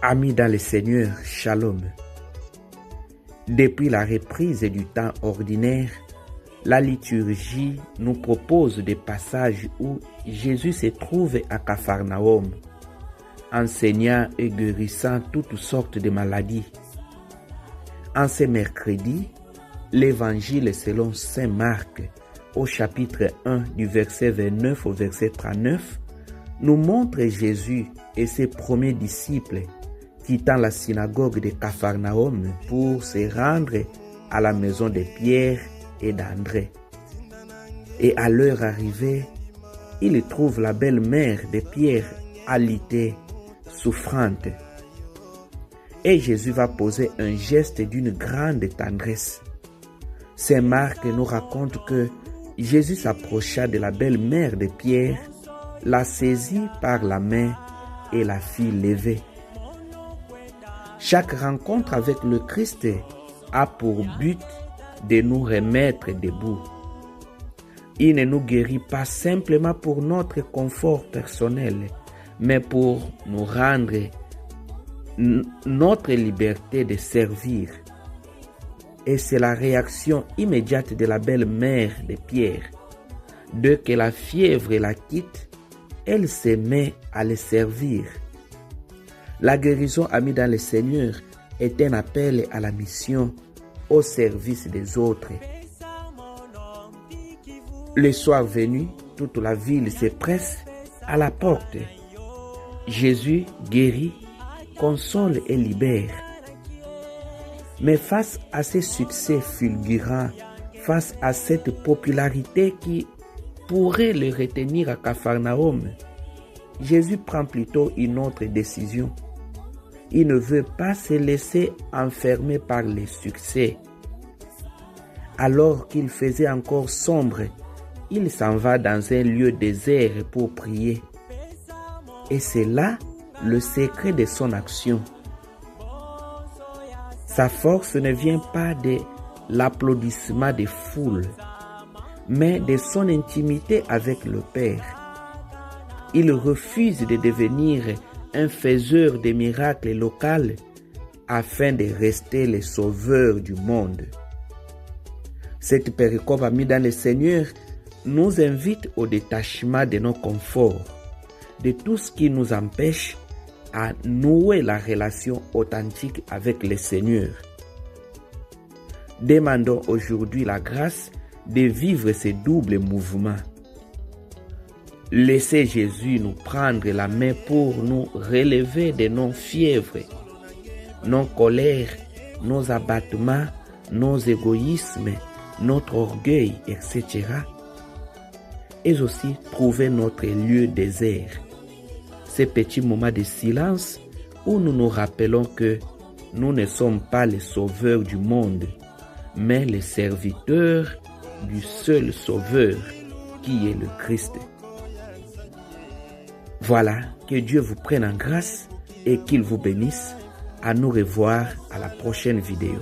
Amis dans le Seigneur, Shalom. Depuis la reprise du temps ordinaire, la liturgie nous propose des passages où Jésus se trouve à Capharnaüm, enseignant et guérissant toutes sortes de maladies. En ce mercredi, l'Évangile selon saint Marc, au chapitre 1 du verset 29 au verset 39, nous montre Jésus et ses premiers disciples quittant la synagogue de Capharnaüm pour se rendre à la maison de Pierre et d'André. Et à leur arrivée, ils trouvent la belle-mère de Pierre alitée, souffrante. Et Jésus va poser un geste d'une grande tendresse. Saint Marc nous raconte que Jésus s'approcha de la belle-mère de Pierre, la saisit par la main et la fit lever. Chaque rencontre avec le Christ a pour but de nous remettre debout. Il ne nous guérit pas simplement pour notre confort personnel, mais pour nous rendre notre liberté de servir. Et c'est la réaction immédiate de la belle-mère de Pierre. Dès que la fièvre la quitte, elle se met à le servir. La guérison, amis dans le Seigneur, est un appel à la mission, au service des autres. Le soir venu, toute la ville se presse à la porte. Jésus guérit, console et libère. Mais face à ces succès fulgurants, face à cette popularité qui pourrait le retenir à Capharnaüm, Jésus prend plutôt une autre décision. Il ne veut pas se laisser enfermer par les succès. Alors qu'il faisait encore sombre, il s'en va dans un lieu désert pour prier. Et c'est là le secret de son action. Sa force ne vient pas de l'applaudissement des foules, mais de son intimité avec le Père. Il refuse de devenir un faiseur de miracles local afin de rester le sauveur du monde. Cette péricope, amis dans le Seigneur, nous invite au détachement de nos conforts, de tout ce qui nous empêche à nouer la relation authentique avec le Seigneur. Demandons aujourd'hui la grâce de vivre ce double mouvement. Laissez Jésus nous prendre la main pour nous relever de nos fièvres, nos colères, nos abattements, nos égoïsmes, notre orgueil, etc. Et aussi trouver notre lieu désert. Ces petits moments de silence où nous nous rappelons que nous ne sommes pas les sauveurs du monde, mais les serviteurs du seul sauveur qui est le Christ. Voilà, que Dieu vous prenne en grâce et qu'il vous bénisse. À nous revoir à la prochaine vidéo.